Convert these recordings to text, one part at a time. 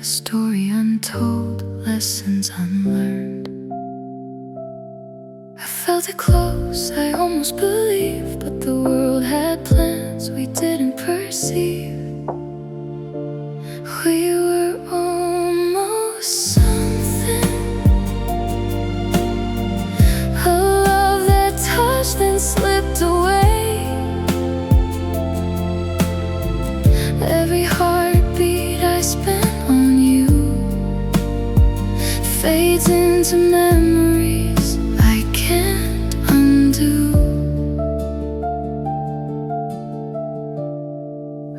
a story untold, lessons unlearned. I felt it close, I almost believed, but the world had plans we didn't perceive. We were almost something, a love that touched then slipped away. Every heartbeat I spent on you fades into memories I can't undo.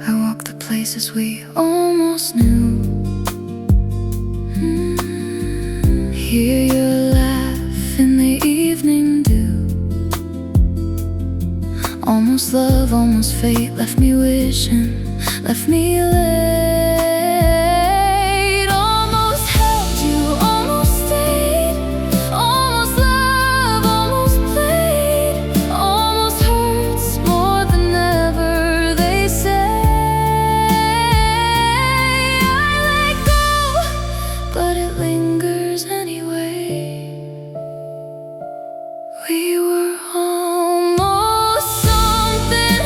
I walk the places we almost knew, hear your laugh in the evening dew. Almost love, almost fate, left me wishing, left me late. Almost held you, almost stayed, almost love, almost played, almost hurts more than ever, they say. I let go, but it lingers anyway. We were almost something,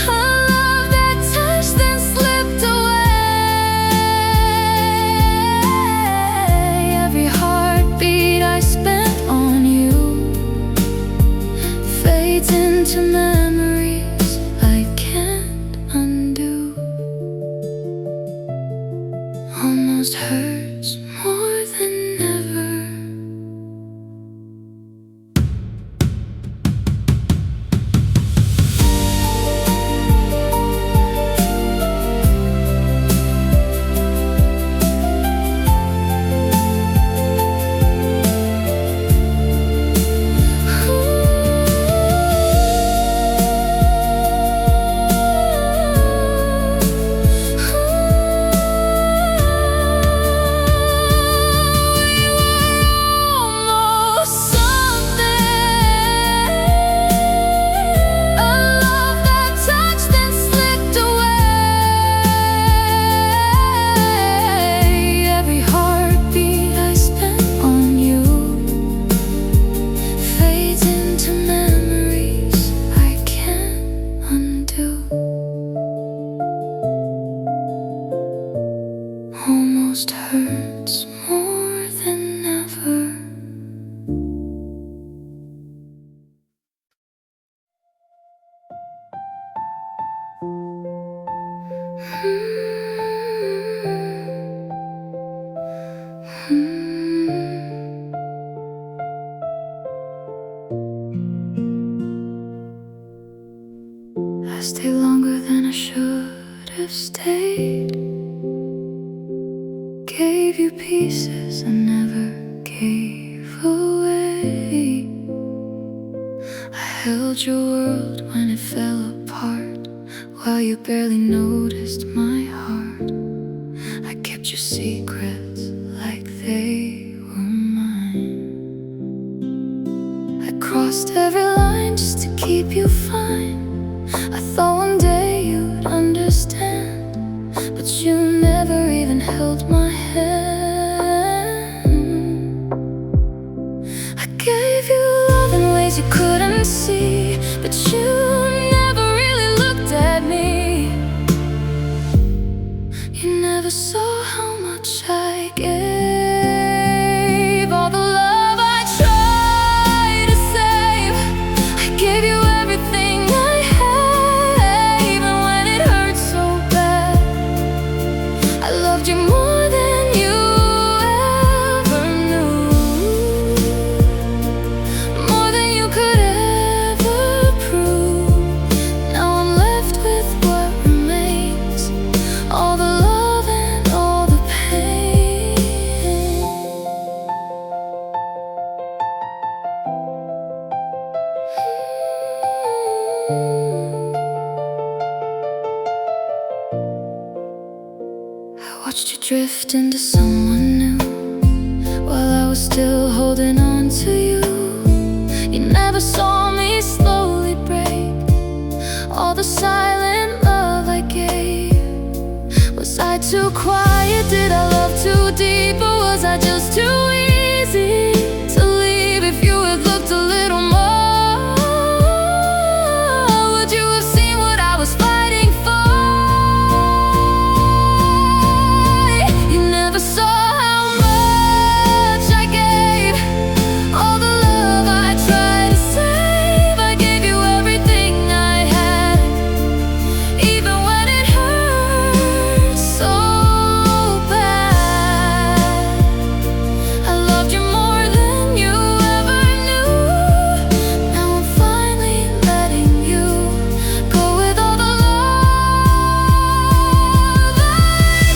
a love that touched then slipped away. Every heartbeat I spent on you fades into memories I can't undo. Almost hurts more than ever. Almost hurts more than ever. I stayed longer than I should have stayed. Gave you pieces I never gave away. I held your world when it fell apart, while you barely noticed my heart. I kept your secrets like they were mine. I crossed every line just to keep you fine. I thought one day you'd understand, but you never even held my hand. I gave you love in ways you couldn't see, but you never really looked at me. You never saw how much I gave, all the love I tried to save. I gave you everything I had, even when it hurt so bad. I loved you more than you ever knew, more than you could ever prove. Now I'm left with what remains, all the love and all the pain. I watched you drift into someone new, while I was still holding on to you. You never saw me slowly break, all the silent love I gave too quiet? Did I love too deep? Or was I just too easy to leave? If you had looked a little more, would you have seen what I was fighting for? You never saw how much I gave, all the love I tried to save. I gave you everything I had, even when it hurt so bad. I loved you more than you ever knew. Now I'm finally letting you go with all the love I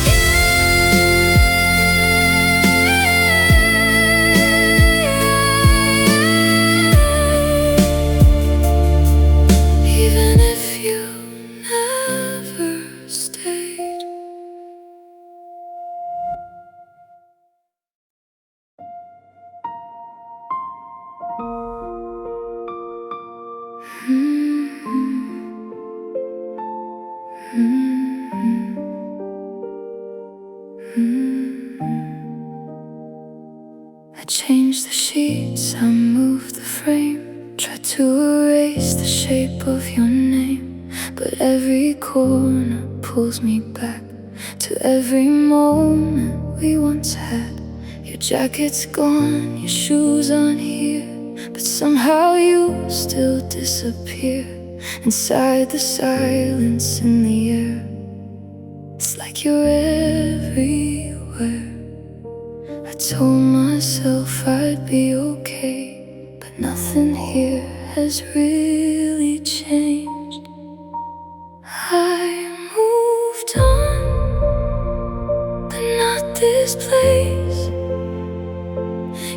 gave, even if you never stayed. I changed the sheets, I moved the frame, tried to erase the shape of your name, but every corner pulls me back to every moment we once had. Your jacket's gone, your shoes aren't here, but somehow you still disappear inside the silence in the air. It's like you're everywhere. I told myself I'd be okay, but nothing here has really changed. I moved on, but not this place.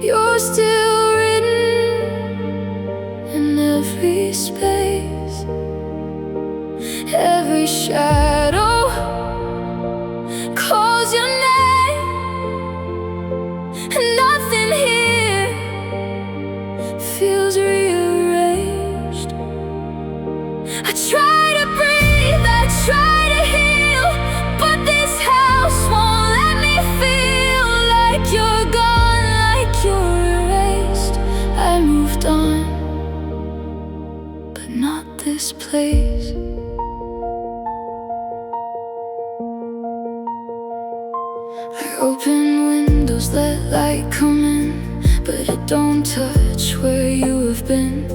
You're still written in every space, every shadow calls your name. Nothing here feels rearranged. I try to breathe, I try to heal, but this house won't let me feel like you're gone, like you're erased. I moved on, but not this place. I open windows, let light come in, but it don't touch where you have been.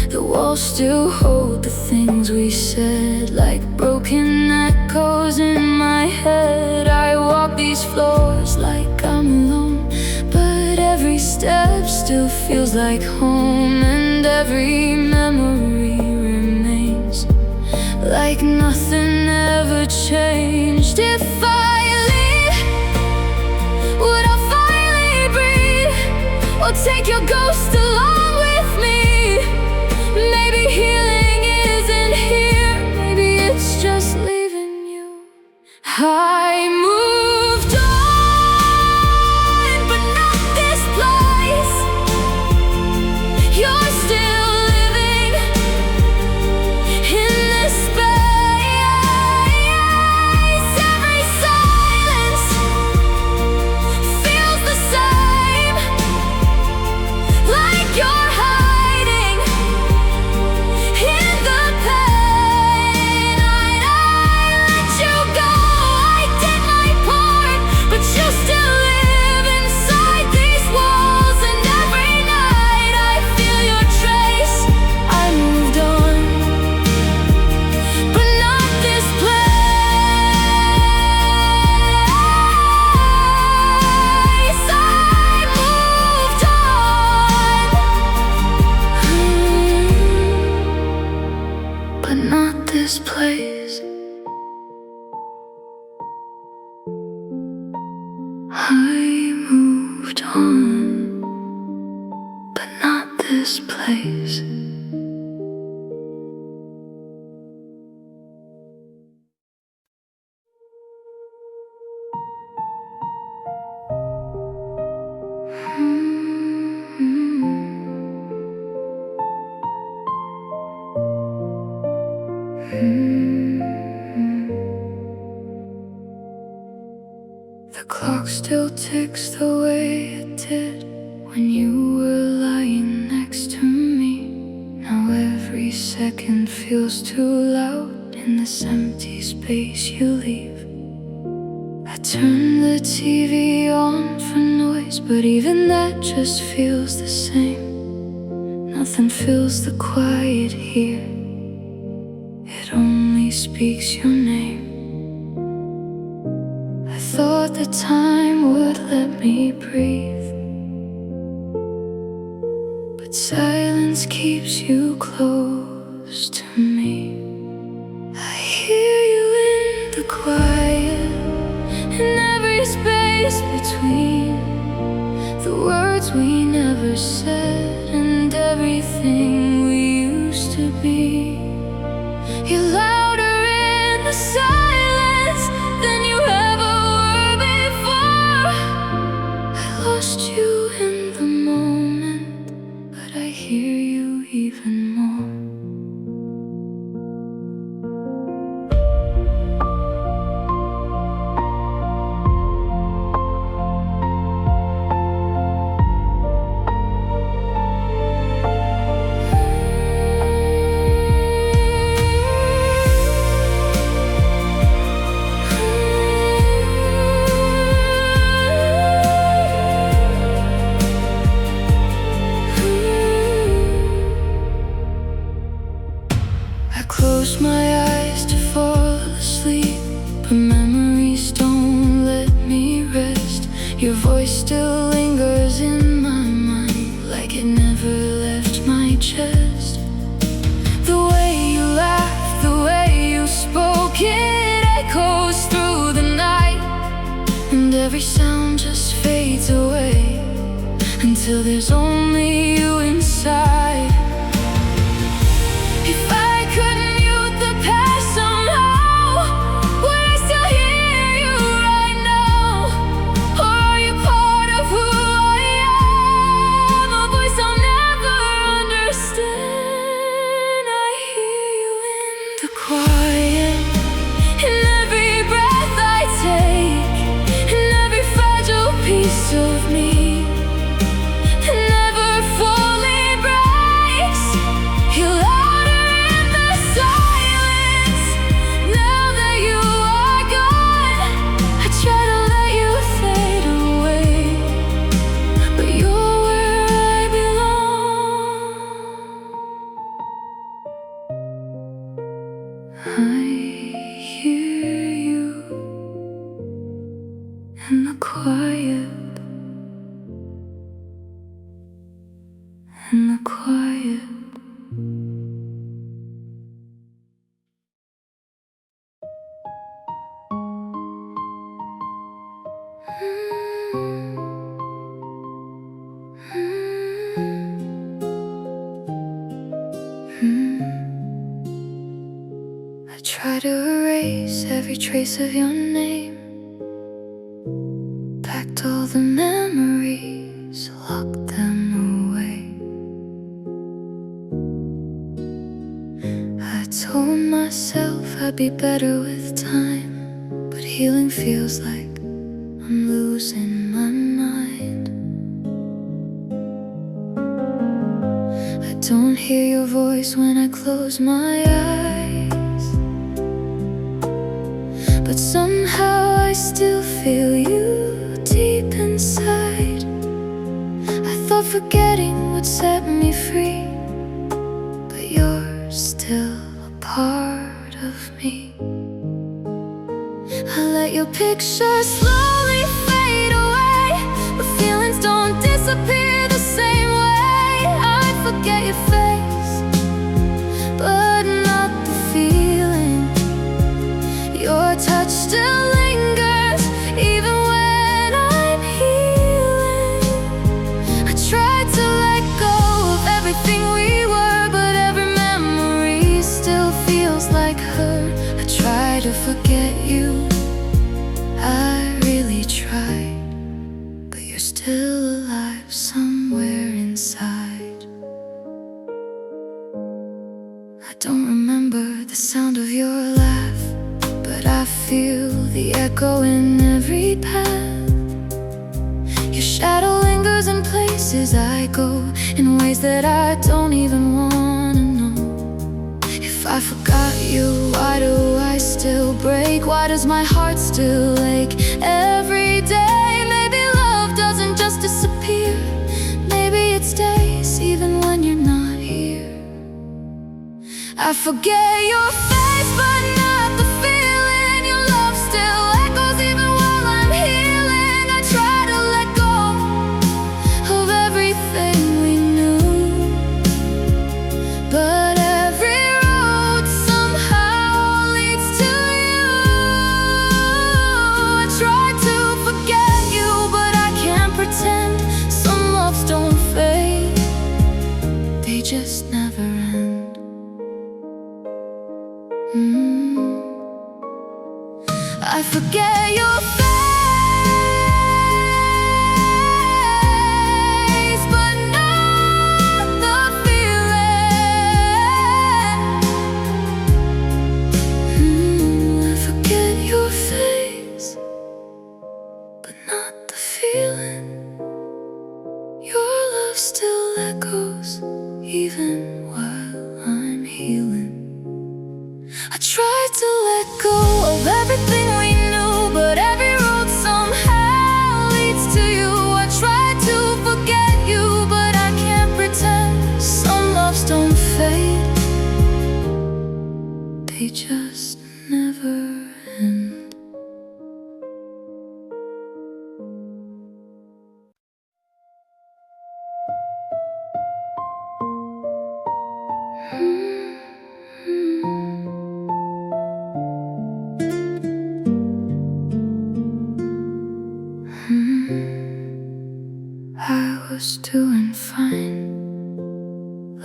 The walls still hold the things we said, like broken echoes in my head. I walk these floors like I'm alone, but every step still feels like home, and every memory remains like nothing ever changed. If I leave, would I finally breathe, or take your ghost along with me? Maybe healing isn't here, maybe it's just leaving you. I moved on, but not this place. You're still living in this space. Every silence feels the same, like you're hiding in the pain. I let you go, I did my part, but you still live inside these walls. And every night I feel your trace. I moved on, but not this place. I moved on, but not this place. I moved on, but not this place. The clock still ticks the way it did when you were lying next to me. Now every second feels too loud in this empty space you leave. I turn the TV on for noise, but even that just feels the same. Nothing fills the quiet here, it only speaks your name. I thought the time would let me breathe, but silence keeps you close to me. I hear you in the quiet, in every space between the words we never said and everything we used to be. You're louder in the silence than you ever were before. I lost you in the moment, but I hear you even more. Close my eyes to fall asleep, but memories don't let me rest. Your voice still lingers in my mind, like it never left my chest. The way you laughed, the way you spoke, it echoes through the night, and every sound just fades away until there's only you inside. If I could mute the past somehow, would I still hear you right now? Or are you part of who I am, a voice I'll never understand? I hear you in the quiet, in every breath I take, in every fragile piece of me. I hear you in the quiet, in the quiet. I try to erase every trace of your name, packed all the memories, locked them away. I told myself I'd be better with time, but healing feels like I'm losing my mind. I don't hear your voice when I close my eyes, but somehow I still feel you deep inside. I thought forgetting would set me free, but you're still a part of me. I let your picture slowly fade away, but feelings don't disappear the same way. I forget your face, but not the feeling. Your touch still lingers, even when I'm healing. I tried to let go of everything we were, but every memory still feels like hurt. I try to forget you, I really tried, but you're still alive. the echo in every path. Your shadow lingers in places I go, in ways that I don't even wanna know. If I forgot you, why do I still break? Why does my heart still ache every day? Maybe love doesn't just disappear, maybe it stays even when you're not here. I forget your face, but not the feeling. Your love still echoes even while I'm healing. I try to let go of everything we knew, but every road somehow leads to you. I try to forget you, but I can't pretend. Some loves don't fade, they just never end. I forget your face, but not the feeling. I forget your face, but not the feeling. Your love still echoes even while I'm healing. I tried to let go of everything we knew, but every road somehow leads to you. I tried to forget you, but I can't pretend. Some loves don't fade, they just never end. I was doing fine,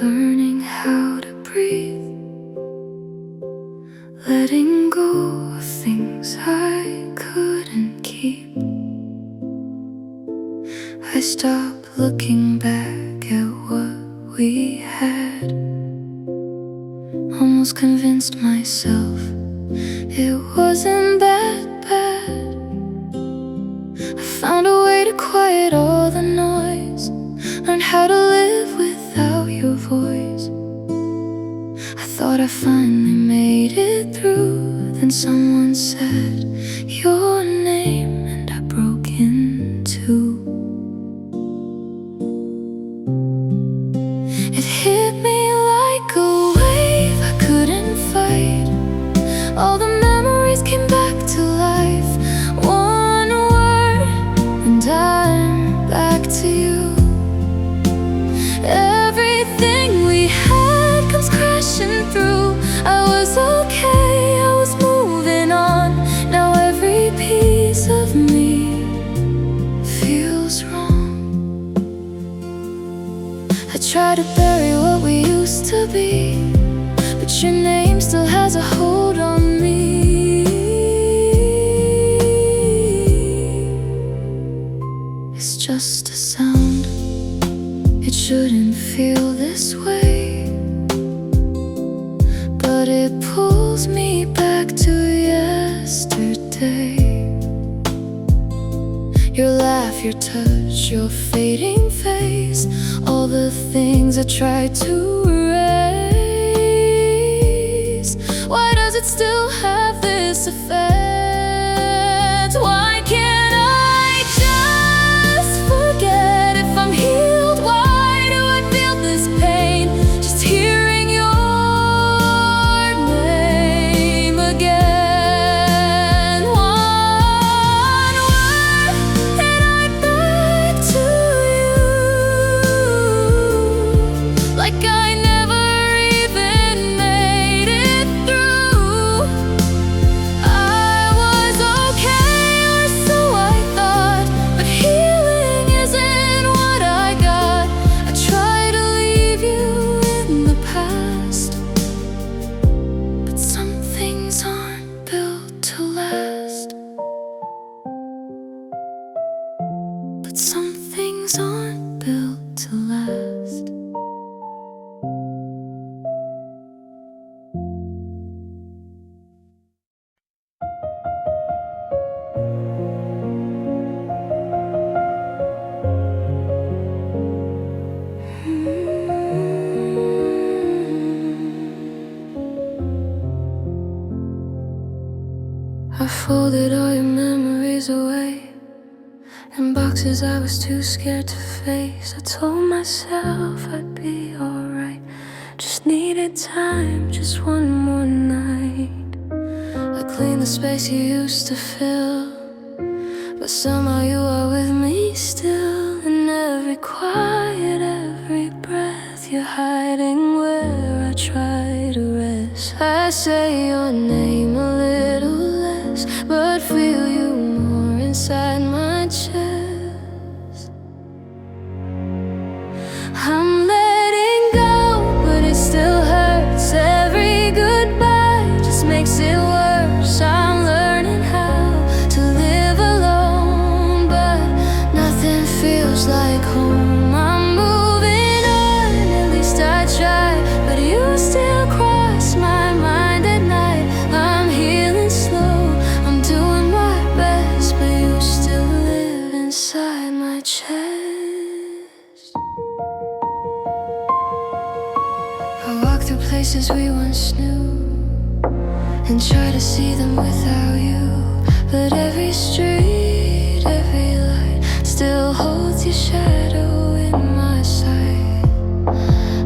learning how to breathe, letting go of things I couldn't keep. I stopped looking back at what we had, almost convinced myself it wasn't that bad. I found a way to quiet all the noise, learned how to live without your voice. I thought I finally made it through, then someone said your name and I broke in two. It hit me like a wave I couldn't fight. All the memories came back to life. One word and I'm back to you. Everything we had comes crashing through. I was okay, I was moving on. Now every piece of me feels wrong. I try to bury what we used to be, but your name still has a hold on me. It's just a sound, it shouldn't feel this way, but it pulls me back to yesterday. Your laugh, your touch, your fading face, all the things I tried to erase. Why does it still have this effect? Why can't I just forget? If I'm healed, why do I feel this pain? Just hearing your name again. One word and I'm back to you, like I never even made it through. I was okay, or so I thought, but healing isn't what I got. I try to leave you in the past, but some things aren't built to last. But some things aren't built to last. boxes I was too scared to face. I told myself I'd be alright. Just needed time, just one more night. I cleaned the space you used to fill, but somehow you are with me still. In every quiet, every breath, you're hiding where I try to rest. I say your name a little less, but feel you more inside my chest. I'm letting go, but it still hurts. Every goodbye just makes it worse. I'm learning how to live alone, but nothing feels like home. I'm moving on, at least I try, but you still cross my mind at night. I'm healing slow, I'm doing my best, but you still live inside my chest. I walk through places we once knew and try to see them without you, but every street, every light still holds your shadow in my sight.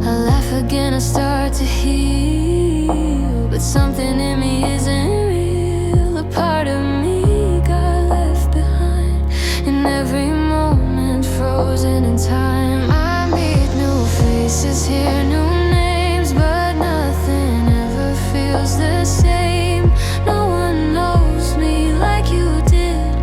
I laugh again, I start to heal, but something in me isn't real. A part of me got left behind, in every moment frozen in time. I meet new faces here, new names, but nothing ever feels the same. No one knows me like you did,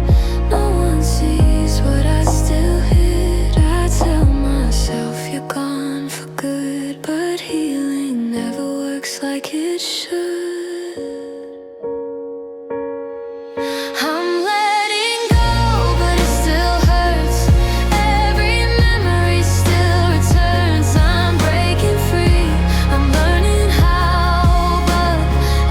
no one sees what I still hid. I tell myself you're gone for good, but healing never works like it should. I'm letting go, but it still hurts. Every memory still returns. I'm breaking free, I'm learning how, but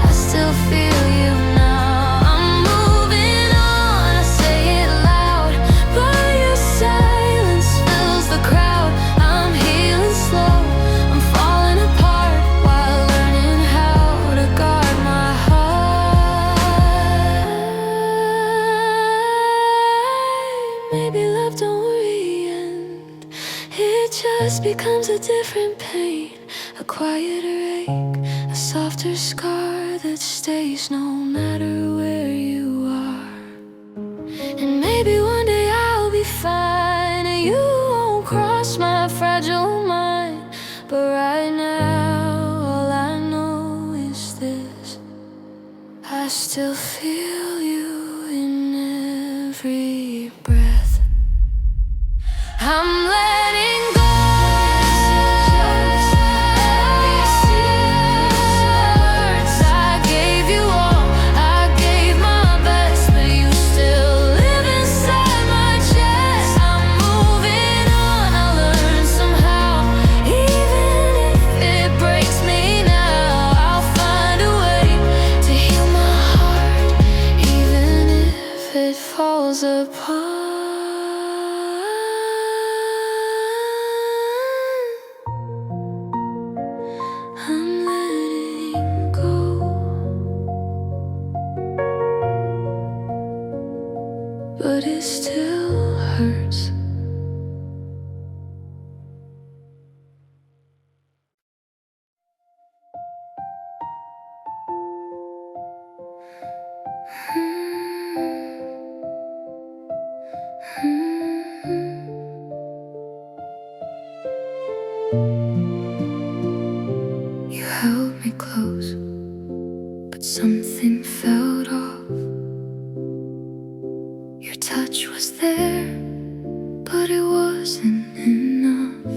I still feel you now. I'm moving on, I say it loud, but your silence fills the crowd. I'm healing slow, I'm falling apart while learning how to guard my heart. Maybe love don't worry end, it just becomes a different pain, a quieter ache, a softer scar that stays no matter where you are. And maybe one day I'll be fine and you won't cross my fragile mind. But right now all I know is this: I still feel you in every breath. I'm letting go. I gave you all, I gave my best, but you still live inside my chest. I'm moving on, I learn somehow. Even if it breaks me now, I'll find a way to heal my heart, even if it falls apart. I'm letting go, but it still hurts. You held me close, but something felt off. Your touch was there, but it wasn't enough.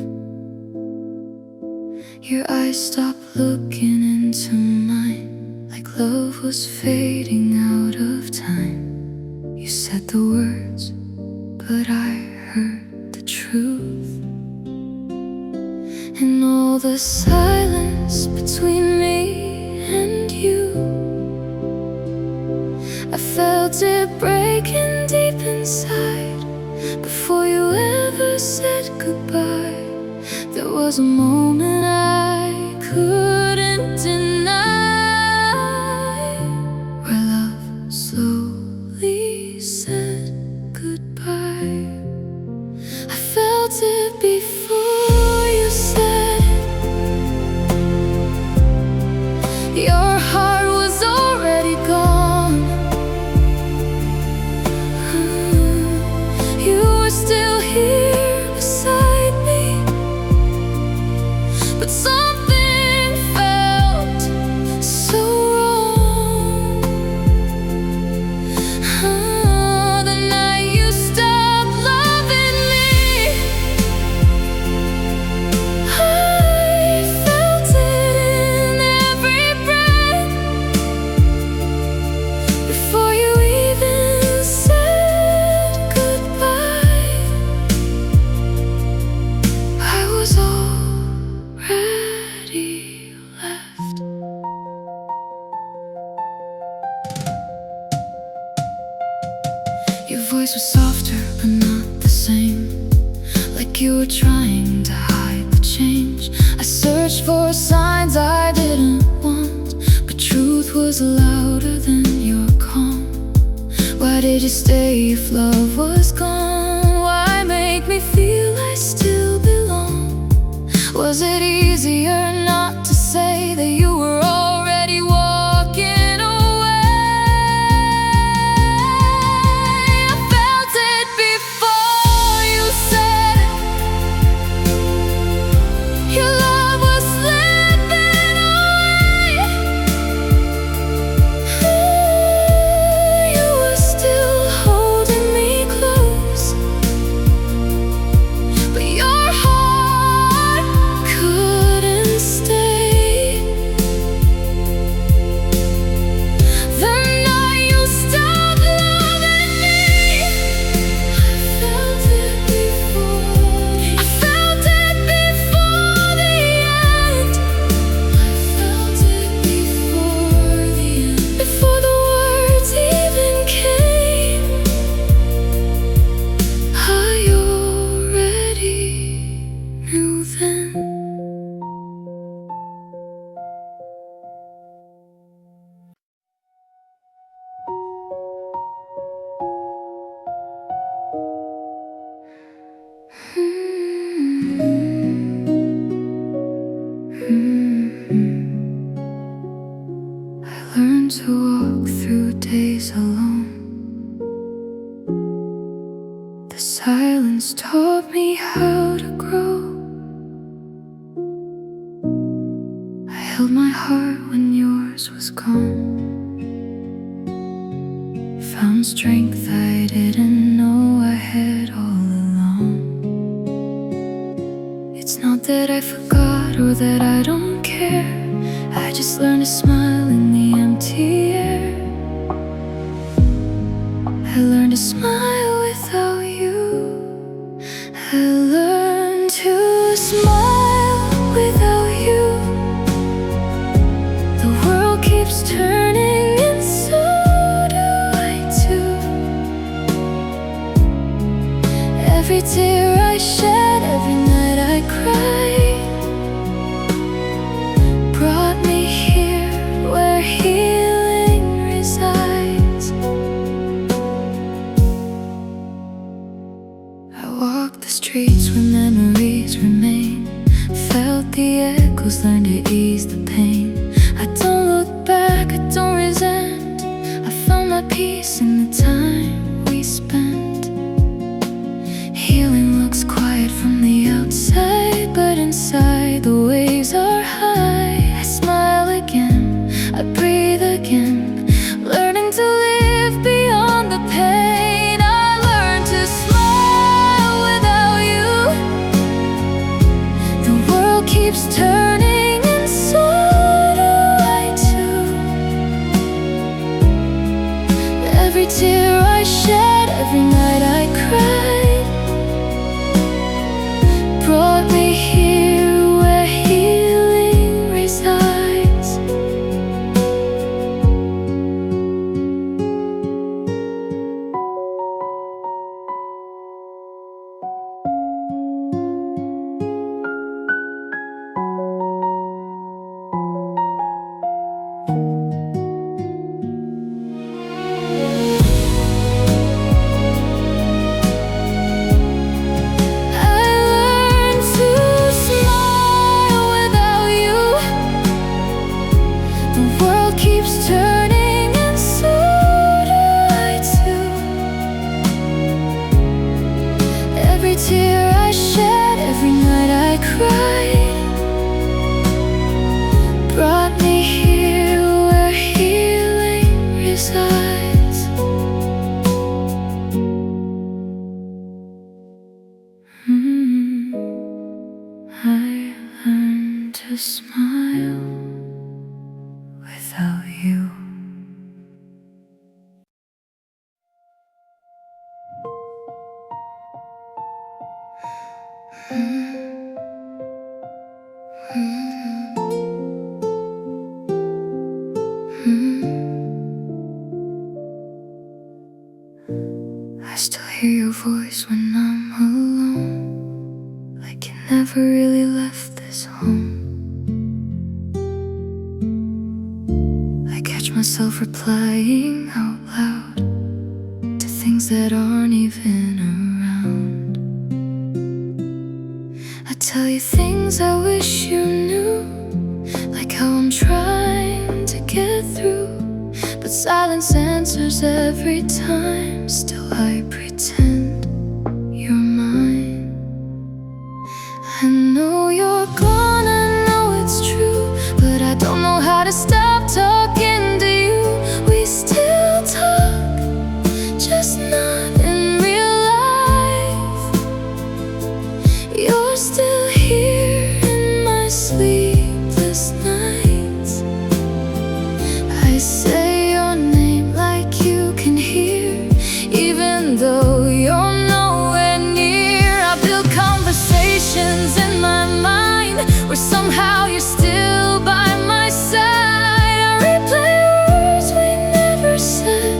Your eyes stopped looking into mine, like love was fading out of time. You said the words, but I heard the truth. And all the silence between me and you, I felt it breaking deep inside. Before you ever said goodbye, there was a moment I couldn't deny, where love slowly said goodbye. Your voice was softer but not the same, like you were trying to hide the change. I searched for signs I didn't want, but truth was louder than your calm. Why did you stay if love was gone? Why make me feel I still belong? Was it easier not to say that you were already walking away? I felt it before you said it. Your love was slipping away. You were still holding me close, but your heart couldn't stay. The night you stopped loving me, I felt it before. I felt it before the end. I felt it before the end. Before the words even came, I already knew then. I learned to walk through days alone. The silence taught me how to grow. I held my heart when yours was gone. Found strength I didn't know I had all along. It's not that I forgot or that I don't care. I just learned to smile in the empty air. I learned to smile without you. I learned to smile without you. The world keeps turning and so do I too. Every tear I shed, every night I cried, brought me here where healing resides. I walked the streets where memories remain, felt the echoes, learned to ease the pain. I don't look back, I don't resent. I found my peace in the time we spent. Healing looks quiet from the outside, but inside the waves are high. I smile again, I breathe again, learning to live beyond the pain. I learned to smile without you. The world keeps turning and so do I too. Every tear I shed, every night I cried, brought me here where healing resides. I learned to smile without you. The world keeps turning and so do I too. Every tear I shed, every night I cried, brought me here where healing resides. I learned to smile without you. I hear your voice when I'm alone, like you never really left this home. I catch myself replying out loud to things that aren't even around. I tell you things I wish you knew, like how I'm trying to get through, but silence answers every time. Still I pretend you're mine. I know you're gone, I know it's true, but I don't know how to stop talking to you. We still talk, just not in real life. You're still here in my sleepless nights. I say your name like you can hear, even though you're nowhere near. I build conversations in my mind where somehow you're still by my side. I replay words we never said,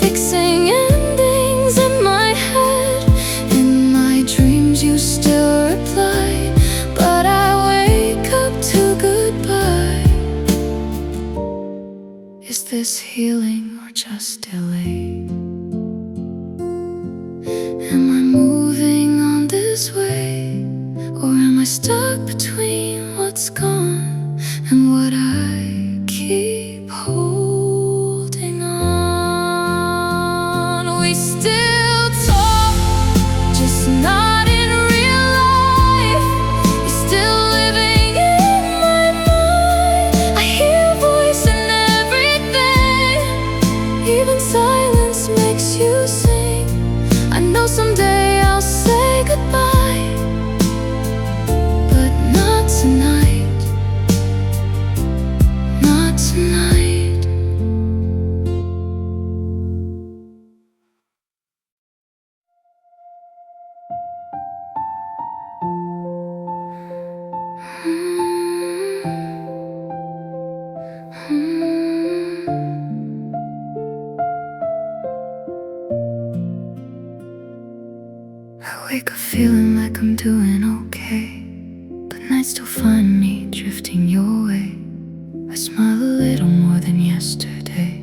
fixing endings in my head. In my dreams you still reply, but I wake up to goodbye. Is this healing or just delay? Am I moving on this way, or am I stuck between what's gone and what I keep holding on? We still talk, just not in real life. You're still living in my mind. I hear your voice in everything, even silence makes you sing. I know someday I'll say goodbye, but not tonight, not tonight. I wake up feeling like I'm doing okay, but nights still find me drifting your way. I smile a little more than yesterday,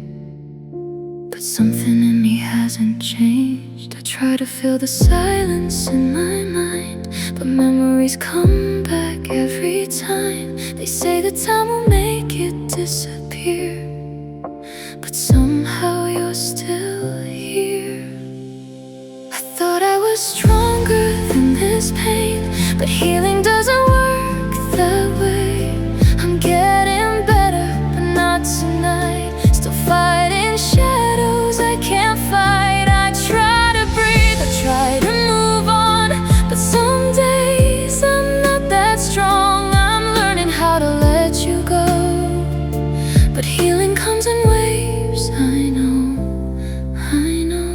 but something in me hasn't changed. I try to fill the silence in my mind, but memories come back every time. They say that time will make it disappear, but somehow you're still here. I thought I was stronger than this pain, but healing doesn't work that way. I'm getting better, but not tonight. Still fighting shadows I can't fight. I try to breathe, I try to move on, but some days I'm not that strong. I'm learning how to let you go, but healing comes in waves. I know, I know.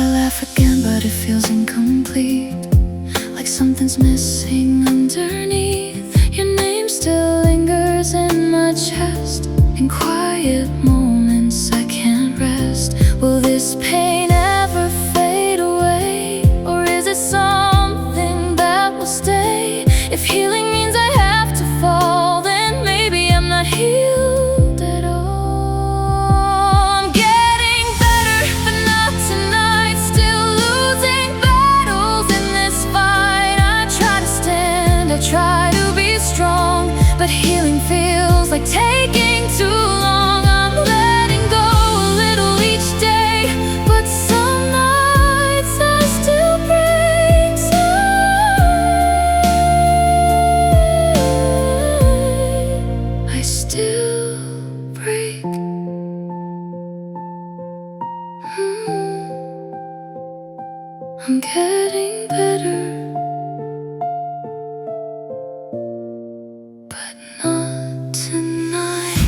I laugh again, but it feels incomplete, like something's missing underneath. Your name still lingers in my chest. In quiet moments I can't rest. Will this pain ever fade away, or is it something that will stay? If healing means I have to fall, then maybe I'm not healed at all. I'm getting better, but not tonight. Still losing battles in this fight. I try to stand, I try to be strong, but healing feels like taking too long. I'm letting go a little each day, but some nights I still break inside. I still break. I'm getting better, but not tonight.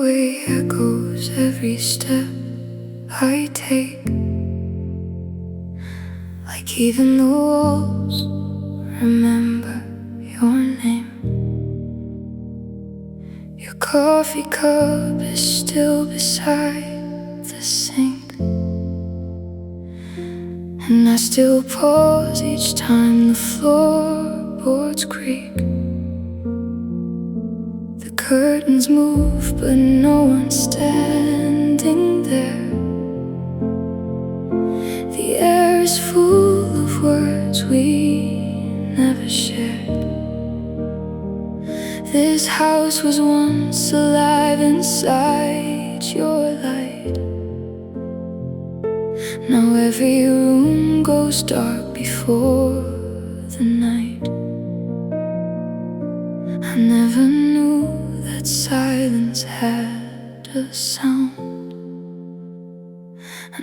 way echoes every step I take, like even the walls remember your name. Your coffee cup is still beside the sink, and I still pause each time the floorboards creak. The curtains move, but no one's standing there. The air is full of words we never shared. This house was once alive inside your light. Now every room goes dark before the night. I never knew that silence had a sound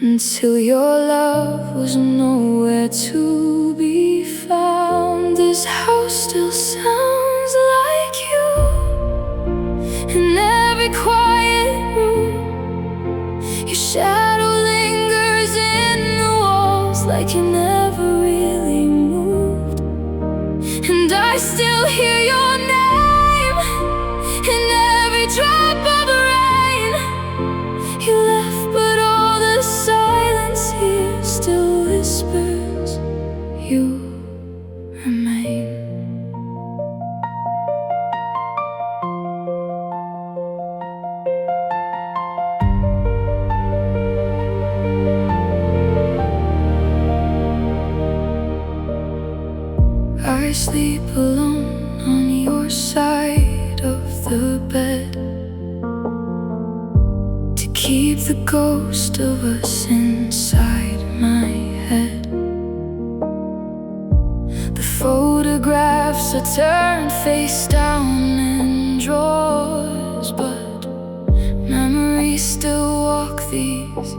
until your love was nowhere to be found. This house still sounds like you in every quiet room. Your shadow lingers in the walls like you never really moved. And I still hear your name in every drop of rain. You left, but all the silence here still whispers you remain. I sleep alone on your side of the bed to keep the ghost of us inside my head. The photographs are turned face down in drawers, but memories still walk these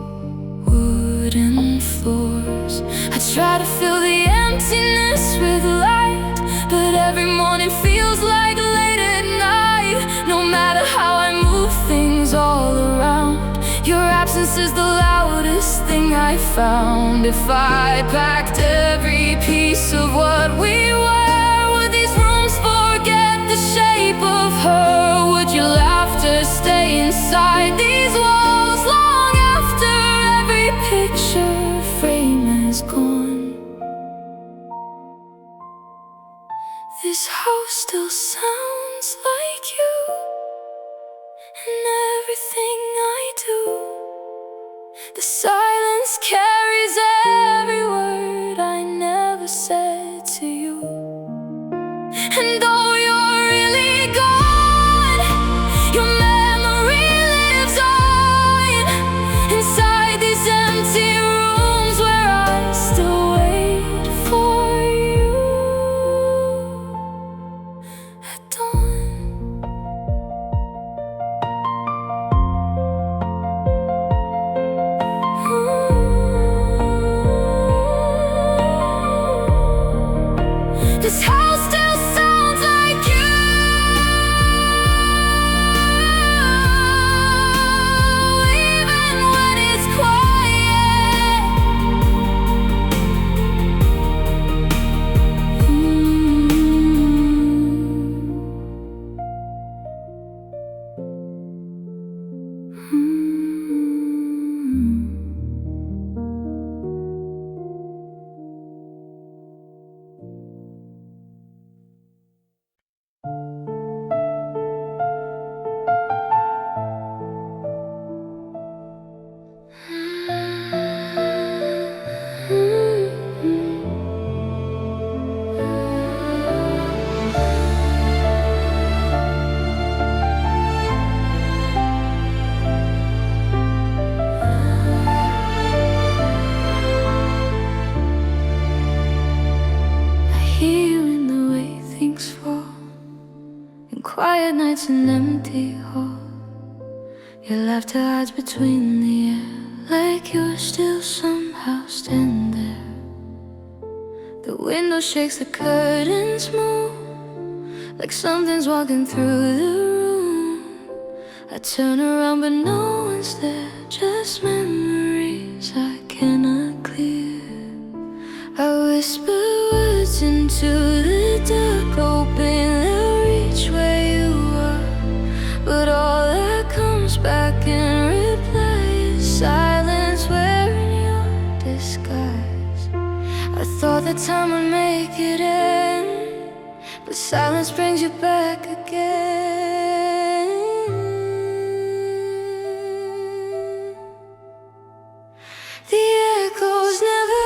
wooden floors. I try to fill the emptiness with light, but every morning feels like late at night. No matter how I move things all around, your absence is the loudest thing I found. If I packed every piece of what we were, would these rooms forget the shape of her? Would your laughter stay inside these walls long after every picture frame is gone? This house still sounds like you in everything I do. The silence carries every word I never said to you. And though you're really gone, your memory lives on inside these empty rooms where I still wait for you at dawn. This house still sounds like you, even when it's quiet. Quiet nights and empty hall. Your laughter hides between the air, like you're still somehow standing there. The window shakes, the curtains move, like something's walking through the room. I turn around but no one's there, just memories I cannot clear. I whisper words into the dark, hoping they'll reach where you are. But all that comes back in reply is silence wearing your disguise. I thought that time would make it end, but silence brings you back again. The echoes never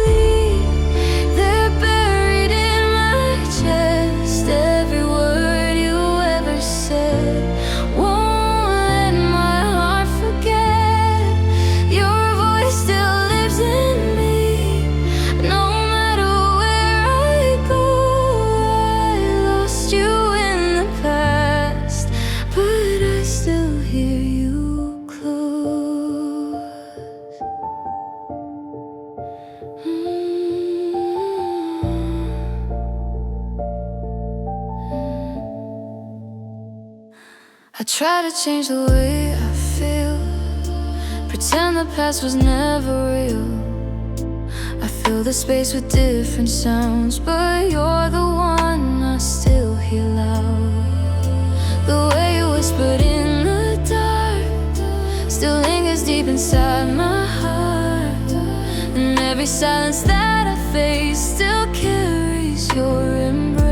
leave, they're buried in my chest. Every word you ever said won't let my heart forget. Your voice still lives in me, no matter where I go. I lost you in the past, but I still hear you close. I try to change the way I feel, pretend the past was never real. I fill the space with different sounds, but you're the one I still hear loud. The way you whispered in the dark still lingers deep inside my heart, and every silence that I face still carries your embrace.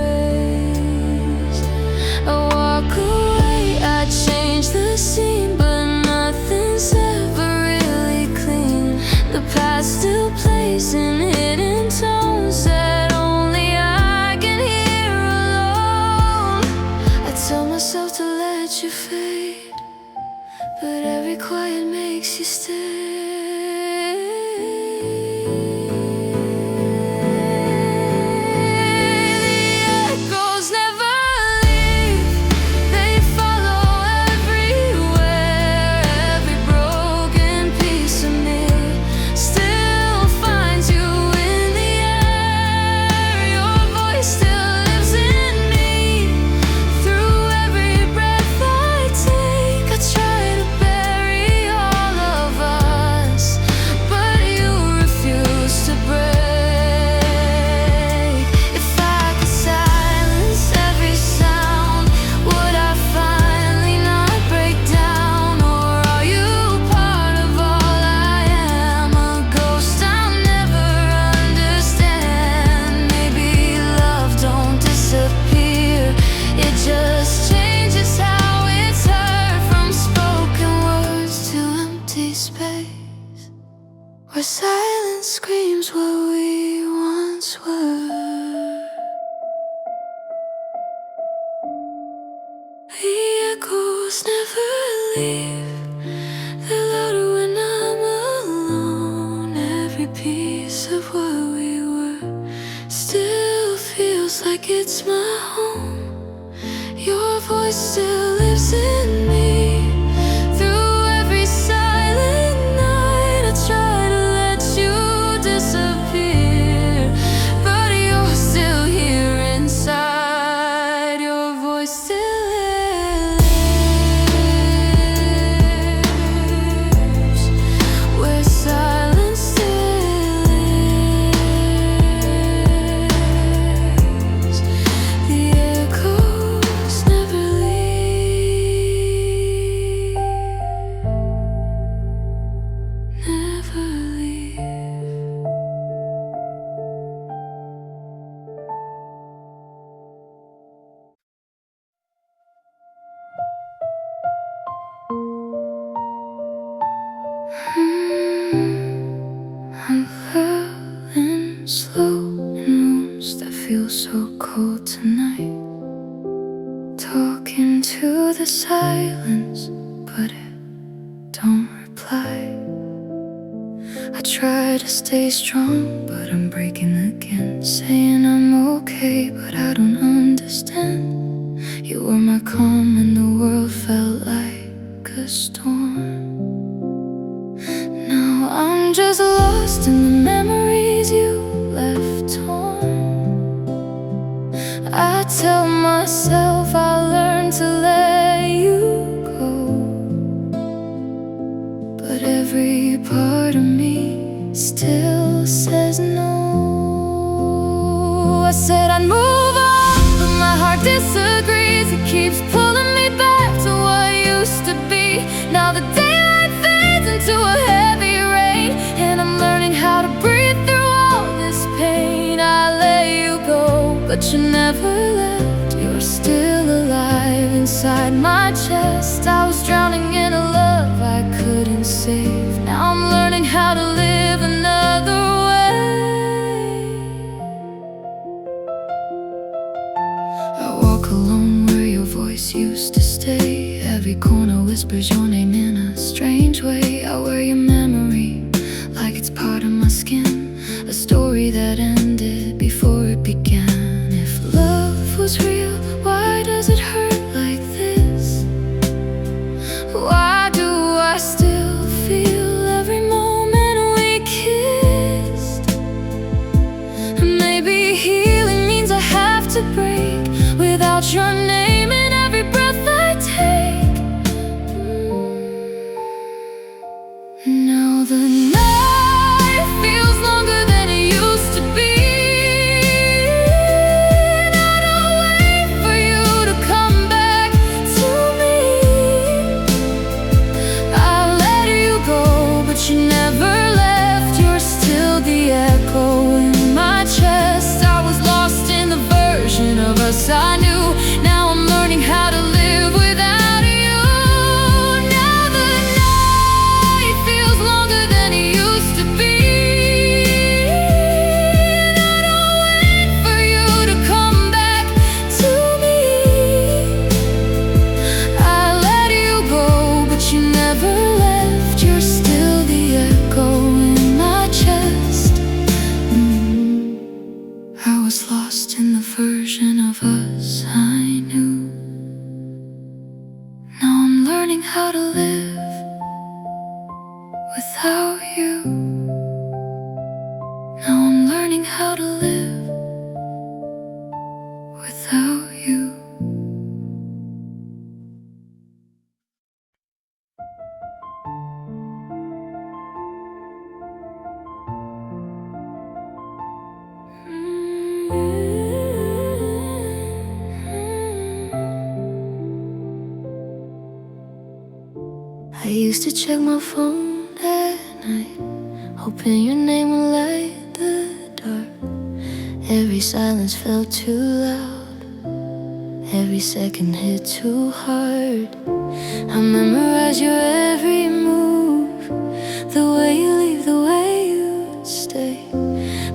I walk away, I change the scene, but nothing's ever really clean. The past still plays in hidden tones that only I can hear alone. I tell myself to let you fade, but every quiet makes you stay. The echoes never leave, they follow everywhere. Every broken piece of me still finds you in the air. Your voice still lives in me, through every breath I take. I try to bury all of us, but you refuse to break. If I could silence every sound, would I finally not break down? Or are you part of all I am, a ghost I'll never understand? Maybe love don't disappear, it just changes how it's heard. From spoken words to empty space, where silence screams what we once were. The echoes never leave, they're louder when I'm alone. Every piece of what we were still feels like it's my home. Your voice still lives in me, through every silent night. I try to let you disappear, but you're still here inside. Your voice still lives, where silence still lives. The echoes never leave, never leave. I'm falling slow in rooms that feel so cold tonight, talking to the silence, but it don't reply. I try to stay strong, but I'm breaking again, saying I'm okay, but I don't understand. You were my calm and the world felt like a storm. Now I'm just lost in the memories you left torn. I tell myself I'll learn to let you go, every part of me still says no. I said I'd move on, but my heart disagrees. It keeps pulling me back to what used to be. Now the daylight fades into a heavy rain, and I'm learning how to breathe through all this pain. I let you go, but you never left. You're still alive inside my chest. I was drowning in a love I couldn't save. Now I'm learning how to live another way. I walk alone where your voice used to stay. Every corner whispers your name in a strange way. I wear your memory like it's part of my skin, a story that ended before it began. If love was real, why does it hurt like this? Why do I still feel every moment we kissed? Maybe healing means I have to break without your name in every breath I take. Now the night feels longer than it used to be. And I don't wait for you to come back to me. I let you go, but you never left. You're still the echo in my chest. I was lost in the version of us I knew. Now I'm learning how to live without you. Now the night feels longer than it used to be. And I don't wait for you to come back to me. I let you go, but you never left. You're still the echo in my chest. I was lost in the version of us I knew. Now I'm learning how to live without you. Now I'm learning how to live without you. I used to check my phone at night, hoping your name would light the dark. Every silence felt too loud, every second hit too hard. I memorize your every move, the way you leave, the way you stay.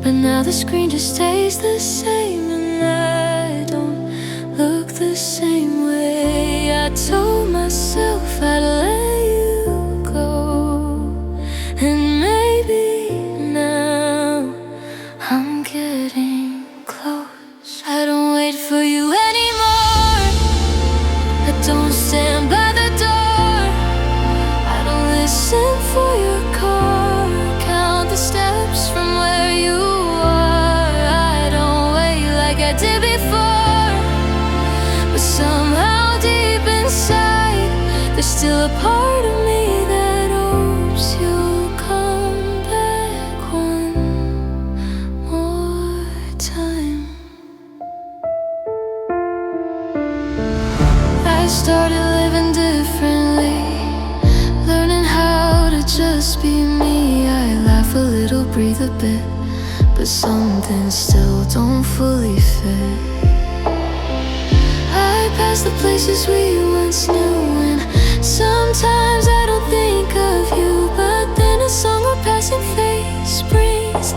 But now the screen just stays the same, and I don't look the same way. I told myself I'd let you go, and maybe now I'm getting close. I don't wait for you anymore. I don't stand by the door. I don't listen for your car, count the steps from where you are. I don't wait like I did before, but somehow deep inside there's still a part of me that hopes you'll come back one more time. I started living differently, learning how to just be me. I laugh a little, breathe a bit, but some things still don't fully fit. I pass the places we once knew, and sometimes I don't think of you, but then a song or passing face brings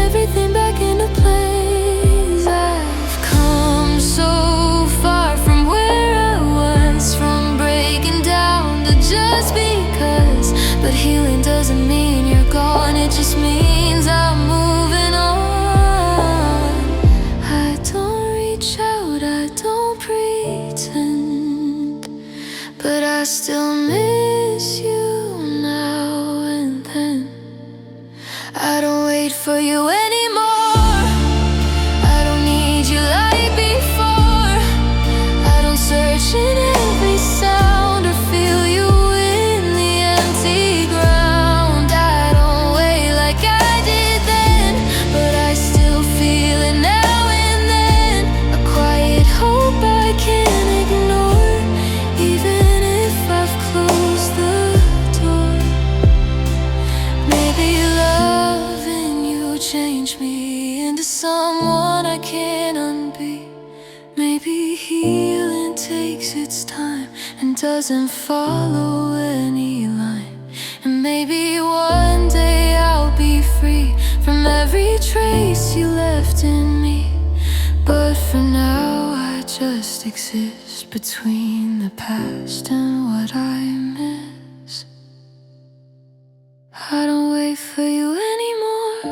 everything back into place. I've come so far from where I was, from breaking down to just because. But healing doesn't mean you're gone, it just means I'm moving on. I don't reach out, I don't pretend, but I still miss you now and then. I don't wait for you anymore. I don't need you like before. I don't search in every sound or feel you in the empty ground. Maybe healing takes its time and doesn't follow any line. And maybe one day I'll be free from every trace you left in me. But for now I just exist between the past and what I miss. I don't wait for you anymore.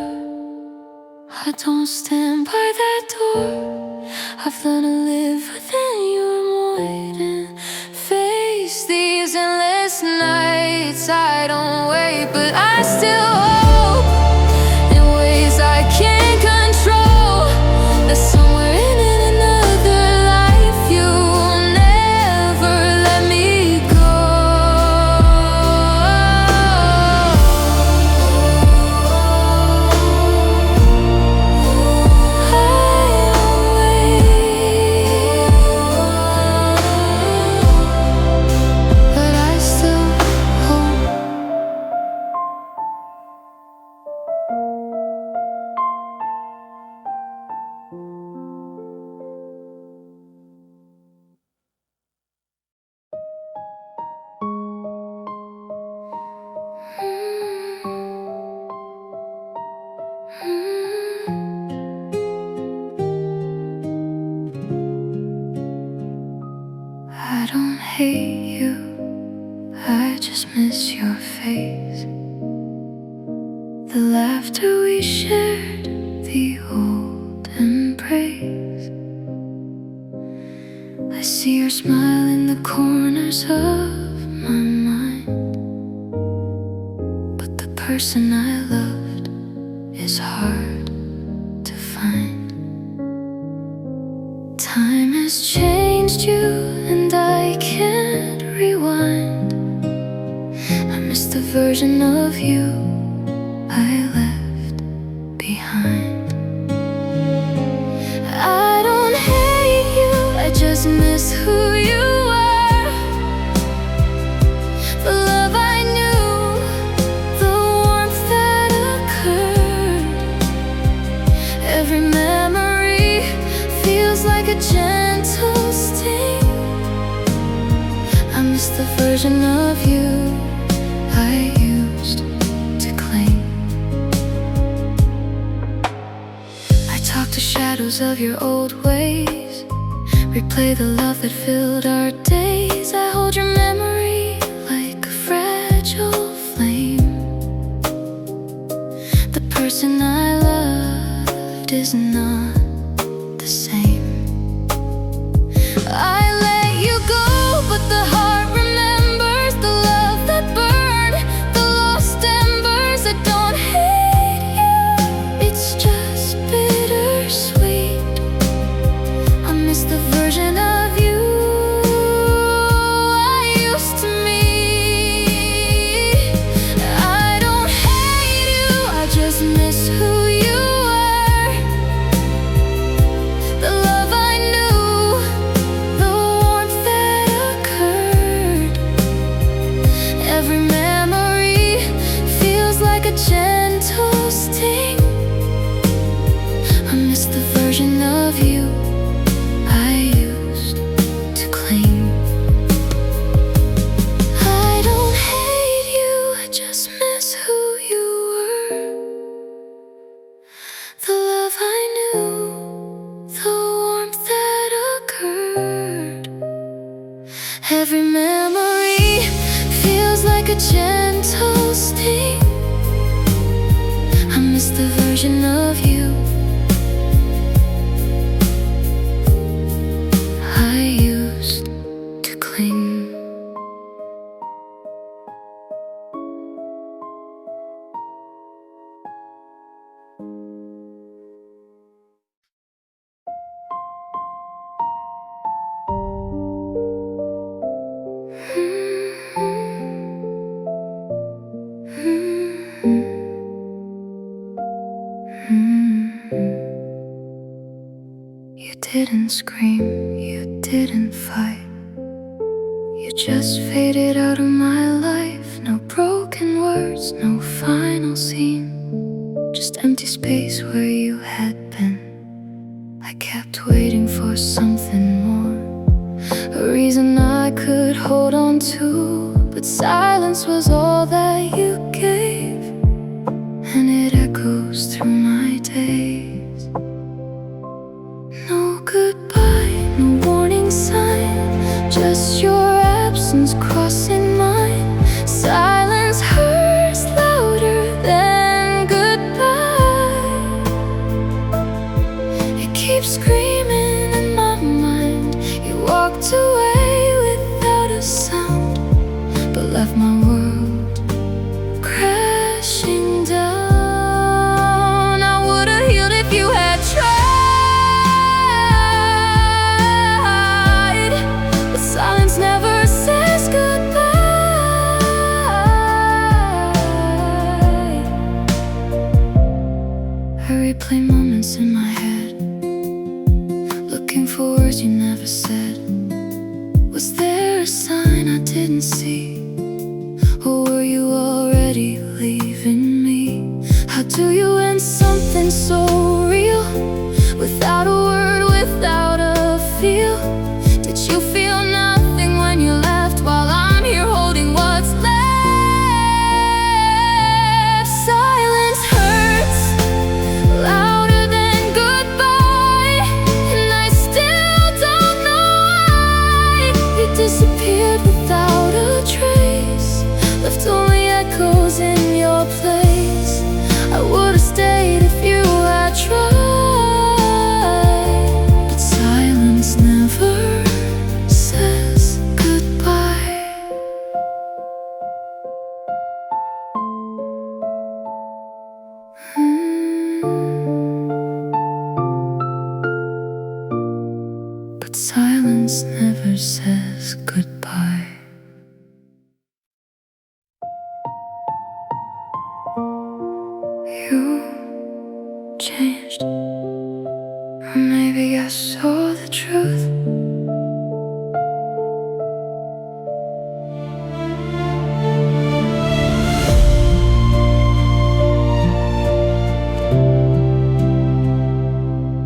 I don't stand by that door. I've learned to live within your void and face these endless nights. I don't wait, but I still hope in ways I can't control. That somewhere in another life you'll never let me go. But I still hope. I don't hate you, I just miss your face. The laughter we shared, the old embrace. I see your smile in the corners of my mind. But the person I loved is hard to find. Time has changed you and I can't rewind. I miss the version of you I left behind. I don't hate you, I just miss who you were. The love I knew, the warmth that occurred. Every memory feels like a gentle sting. I miss the version of you I used to cling. I talk to shadows of your old ways, replay the love that filled our days. I hold your memory like a fragile flame. The person I loved is not the same. I let you go, but the heart remembers the love that burned, the lost embers. I don't hate you, it's just bittersweet. I miss the version of you I used to meet. I don't hate you, I just miss who you were. The love I knew, the warmth that occurred. Every memory feels like a gentle sting. I miss the version of you I used to cling. I don't hate you, I just miss who you were. The love I knew, the warmth that occurred. Every memory feels like a gentle sting. I miss the version of you I used to cling. You didn't scream, you didn't fight. You just faded out of my life. No broken words, no final scene. Just empty space where you had been. I kept waiting for something more. hold on to, but silence was all that you gave, and it echoes through my days. No goodbye, no warning sign, just your absence crossing mine. Silence hurts louder than goodbye. It keeps screaming in my mind. You walked away without a sound, but left my world crashing down. I would've healed if you had tried, but silence never says goodbye. I replay moments in my head, looking for words you never said. Was there a sign I didn't see, or were you already leaving me? How do you end something so real, without a word, without a feel? Did you feel nothing when you left, while I'm here holding what's left? Silence hurts louder than goodbye, and I still don't know why. You disappeared without a trace, left only echoes in your place. I would've stayed if you had tried, but silence never says goodbye. But silence never says goodbye. You changed, or maybe I saw the truth.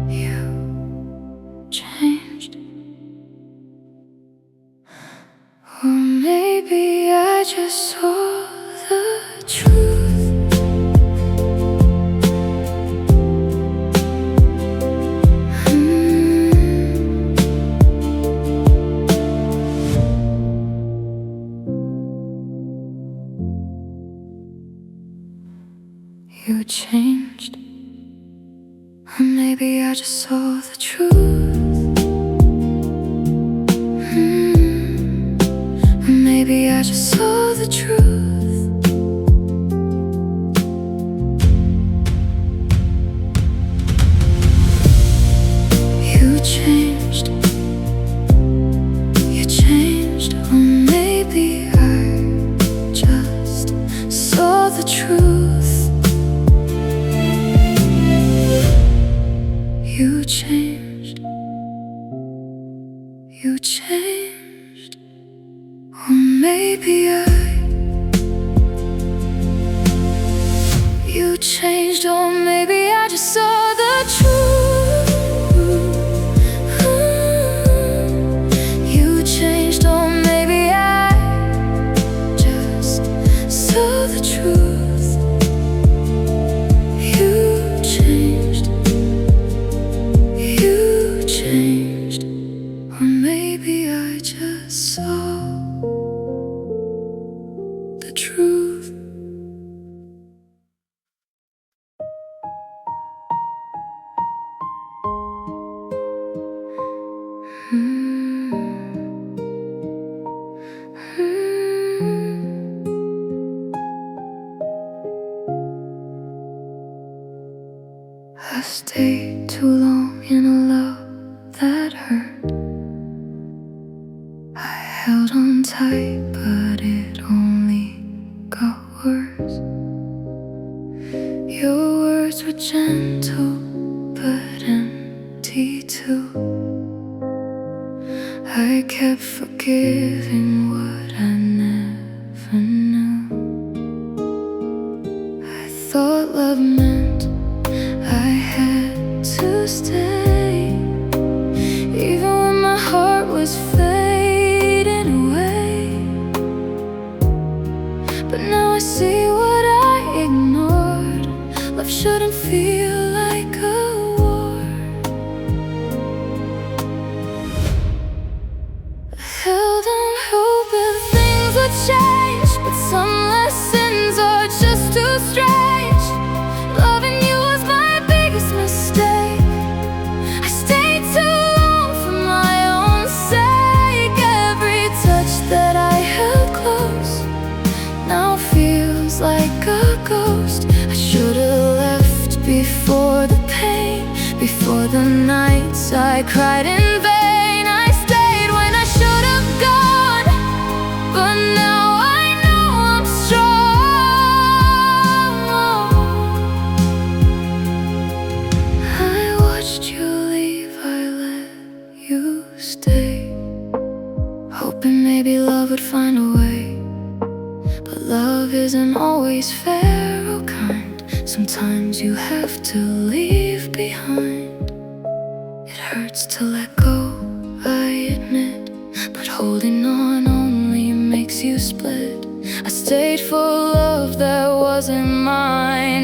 You changed, or maybe I just saw the truth. You changed, or maybe I just saw the truth. Or maybe I just saw the truth. You changed, or maybe I just saw the truth. You changed, or maybe you changed, or maybe I just saw the truth. You changed, or maybe I just saw the truth. You changed, or maybe I just saw the truth. I stayed too long in a love that hurt. I held on tight, but it only got worse. Your words were gentle, but empty too. I kept forgiving what I never knew. I thought love meant I had to stay, even when my heart was fading away. I cried in vain. I stayed when I should have gone, but now I know I'm strong. I watched you leave, I let you stay, hoping maybe love would find a way. But love isn't always fair or kind. Sometimes you have to leave behind. It hurts to let go, I admit, but holding on only makes you split. I stayed for love that wasn't mine.